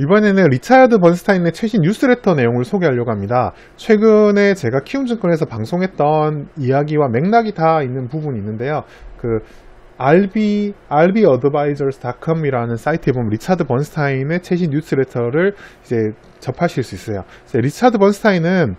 이번에는 리차드 번스타인의 최신 뉴스레터 내용을 소개하려고 합니다. 최근에 제가 키움증권에서 방송했던 이야기와 맥락이 다 있는 부분이 있는데요. 그 rbadvisors.com이라는 사이트에 보면 리차드 번스타인의 최신 뉴스레터를 이제 접하실 수 있어요. 리차드 번스타인은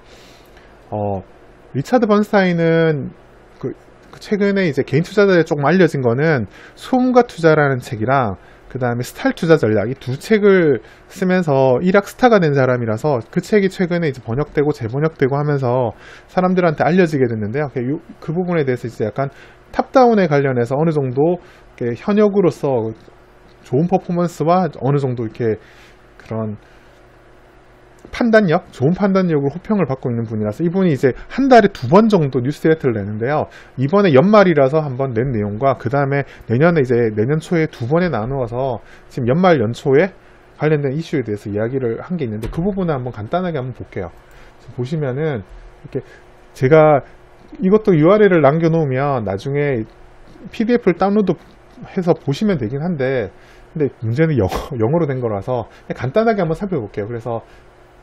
최근에 이제 개인 투자자들에 조금 알려진 거는 소음과 투자라는 책이랑 그 다음에 스타일 투자 전략, 이 두 책을 쓰면서 일약 스타가 된 사람이라서 그 책이 최근에 이제 번역되고 재번역되고 하면서 사람들한테 알려지게 됐는데요. 그 부분에 대해서 이제 약간 탑다운에 관련해서 어느 정도 현역으로서 좋은 퍼포먼스와 어느 정도 이렇게 그런 좋은 판단력으로 호평을 받고 있는 분이라서 이분이 이제 한 달에 2번 정도 뉴스레터를 내는데요. 이번에 연말이라서 한번 낸 내용과 그 다음에 내년 초에 2번에 나누어서 지금 연말 연초에 관련된 이슈에 대해서 이야기를 한 게 있는데 그 부분을 한번 간단하게 한번 볼게요. 보시면은 이렇게 제가 이것도 URL을 남겨놓으면 나중에 PDF를 다운로드해서 보시면 되긴 한데 근데 문제는 영어로 된 거라서 간단하게 한번 살펴볼게요. 그래서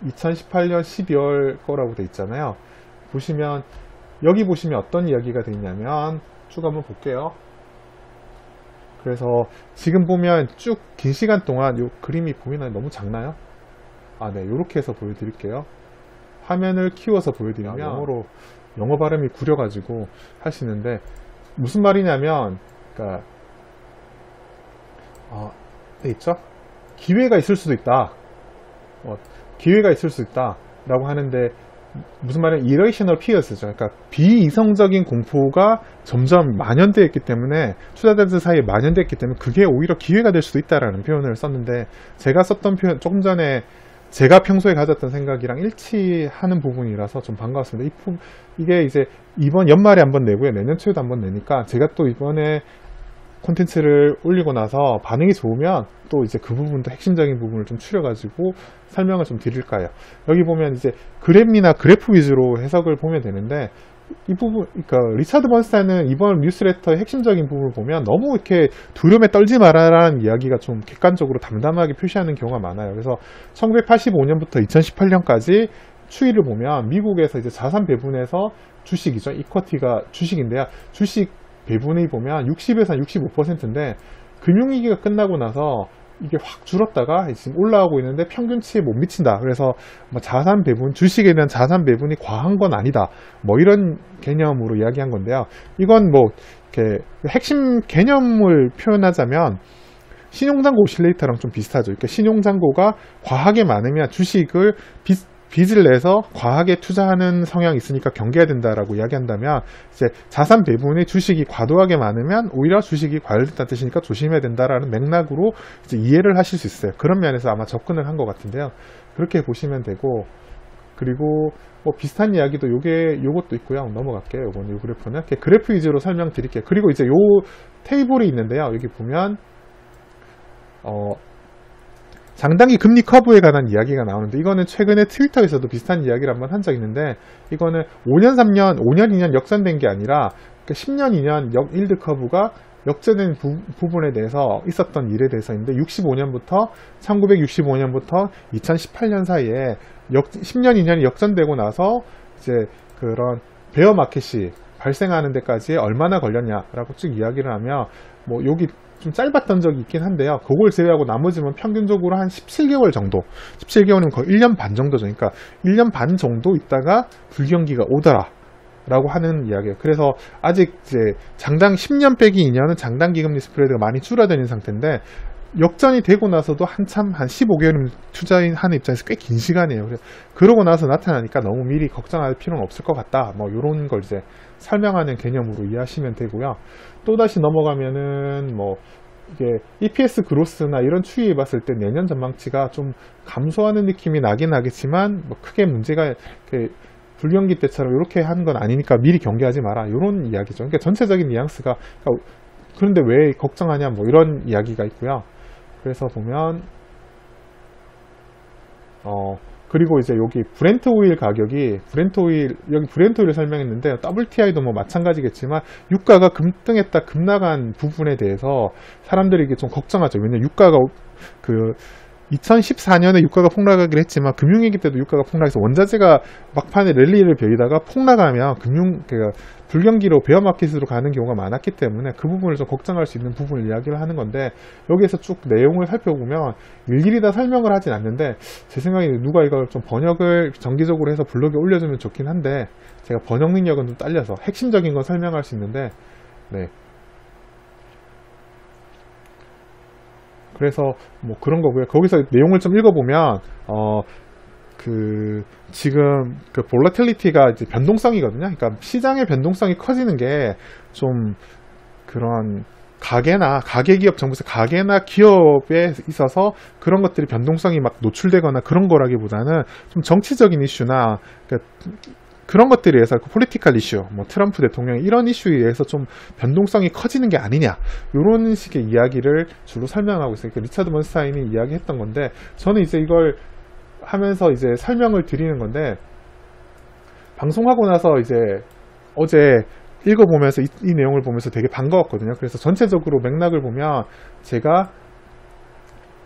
2018년 12월 거라고 돼 있잖아요. 여기 보시면 어떤 이야기가 돼 있냐면 쭉 한번 볼게요. 그래서 지금 보면 쭉 긴 시간 동안 이 그림이 보이나요? 너무 작나요? 네, 이렇게 해서 보여드릴게요. 화면을 키워서 보여드리면 영어 발음이 구려가지고 하시는데 무슨 말이냐면 그러니까 돼 있죠? 기회가 있을 수도 있다. 기회가 있을 수 있다 라고 하는데 무슨 말이냐면 irrational fears죠. 그러니까 비이성적인 공포가 점점 만연되어 있기 때문에 투자자들 사이에 만연되어 있기 때문에 그게 오히려 기회가 될 수도 있다라는 표현을 썼는데 제가 썼던 표현 조금 전에 제가 평소에 가졌던 생각이랑 일치하는 부분이라서 좀 반가웠습니다. 이게 이제 이번 연말에 한번 내고요. 내년 초에도 한번 내니까 제가 또 이번에 콘텐츠를 올리고 나서 반응이 좋으면 또 이제 그 부분도 핵심적인 부분을 좀 추려가지고 설명을 좀 드릴까요. 여기 보면 이제 그래프나 그래프 위주로 해석을 보면 되는데 이 부분, 그러니까 리차드 번스타인은 이번 뉴스레터의 핵심적인 부분을 보면 너무 이렇게 두려움에 떨지 마라라는 이야기가 좀 객관적으로 담담하게 표시하는 경우가 많아요. 그래서 1985년부터 2018년까지 추이를 보면 미국에서 이제 자산 배분에서 주식이죠. 이쿼티가 주식인데요. 주식 배분이 보면 60에서 65%인데 금융위기가 끝나고 나서 이게 확 줄었다가 지금 올라오고 있는데 평균치에 못 미친다. 그래서 자산 배분, 주식에 대한 자산 배분이 과한 건 아니다. 이런 개념으로 이야기한 건데요. 이건 이렇게 핵심 개념을 표현하자면 신용잔고 오실레이터랑 좀 비슷하죠. 그러니까 신용잔고가 과하게 많으면 주식을 빚을 내서 과하게 투자하는 성향이 있으니까 경계해야 된다라고 이야기한다면 이제 자산 배분이 주식이 과도하게 많으면 오히려 주식이 과열됐다는 뜻이니까 조심해야 된다라는 맥락으로 이제 이해를 하실 수 있어요. 그런 면에서 아마 접근을 한 것 같은데요. 그렇게 보시면 되고 그리고 비슷한 이야기도 요것도 있고요. 넘어갈게요. 요 그래프는 그래프 위주로 설명드릴게요. 그리고 이제 요 테이블이 있는데요. 여기 보면 장단기 금리 커브에 관한 이야기가 나오는데 이거는 최근에 트위터에서도 비슷한 이야기를 한번 한 적이 있는데 이거는 5년, 2년 역전된 게 아니라 10년, 2년 일드 커브가 역전된 부분에 대해서 있었던 일에 대해서인데 1965년부터 2018년 사이에 10년, 2년이 역전되고 나서 이제 그런 베어 마켓이 발생하는 데까지 얼마나 걸렸냐라고 쭉 이야기를 하면 여기 좀 짧았던 적이 있긴 한데요. 그걸 제외하고 나머지는 평균적으로 한 17개월 정도, 17개월이면 거의 1년 반 정도죠. 그러니까 1년 반 정도 있다가 불경기가 오더라 라고 하는 이야기예요. 그래서 아직 이제 장당 10년 빼기 2년은 장단기 금리 스프레드가 많이 줄어드는 상태인데 역전이 되고 나서도 한참 한 15개월이면 투자하는 입장에서 꽤 긴 시간이에요. 그러고 나서 나타나니까 너무 미리 걱정할 필요는 없을 것 같다. 이런 걸 이제 설명하는 개념으로 이해하시면 되고요. 또다시 넘어가면은 이게 EPS 그로스나 이런 추이에 봤을 때 내년 전망치가 좀 감소하는 느낌이 나긴 하겠지만 크게 문제가 불경기 때처럼 이렇게 하는 건 아니니까 미리 경계하지 마라. 이런 이야기죠. 그러니까 전체적인 뉘앙스가 그런데 왜 걱정하냐 이런 이야기가 있고요. 그래서 보면 그리고 이제 여기 브렌트 오일 가격이 여기 브렌트 오일을 설명했는데 WTI도 마찬가지겠지만 유가가 급등했다 급나간 부분에 대해서 사람들이 이게 좀 걱정하죠. 왜냐면 유가가 2014년에 유가가 폭락하기로 했지만 금융위기 때도 유가가 폭락해서 원자재가 막판에 랠리를 벼이다가 폭락하면 불경기로 베어마켓으로 가는 경우가 많았기 때문에 그 부분을 좀 걱정할 수 있는 부분을 이야기를 하는 건데, 여기에서 쭉 내용을 살펴보면 일일이 다 설명을 하진 않는데, 제 생각에 누가 이걸 좀 번역을 정기적으로 해서 블로그에 올려주면 좋긴 한데, 제가 번역 능력은 좀 딸려서 핵심적인 건 설명할 수 있는데, 네. 그래서 뭐 그런 거고요. 거기서 내용을 좀 읽어보면 지금 그 볼라틸리티가 이제 변동성이거든요. 그러니까 시장의 변동성이 커지는 게 좀 그런 가계기업 정부에서 가계나 기업에 있어서 그런 것들이 변동성이 막 노출되거나 그런 거라기보다는 좀 정치적인 이슈나 그런 것들에 의해서 폴리티컬 이슈, 뭐 트럼프 대통령 이런 이슈에 의해서 좀 변동성이 커지는 게 아니냐, 이런 식의 이야기를 주로 설명하고 있어요. 그러니까 리차드 번스타인이 이야기했던 건데, 저는 이제 이걸 하면서 이제 설명을 드리는 건데, 방송하고 나서 이제 어제 읽어보면서 이 내용을 보면서 되게 반가웠거든요. 그래서 전체적으로 맥락을 보면 제가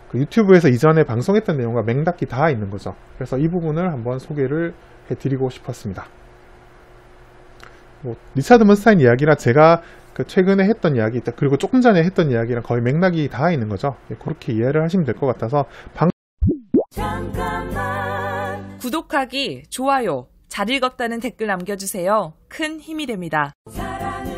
그 유튜브에서 이전에 방송했던 내용과 맥락이 다 있는 거죠. 그래서 이 부분을 한번 소개를 해드리고 싶었습니다. 뭐 리차드 번스타인 이야기랑 제가 최근에 했던 이야기, 그리고 조금 전에 했던 이야기랑 거의 맥락이 다 있는 거죠. 그렇게 이해를 하시면 될 것 같아서 구독하기, 좋아요, 잘 읽었다는 댓글 남겨주세요. 큰 힘이 됩니다. 사랑을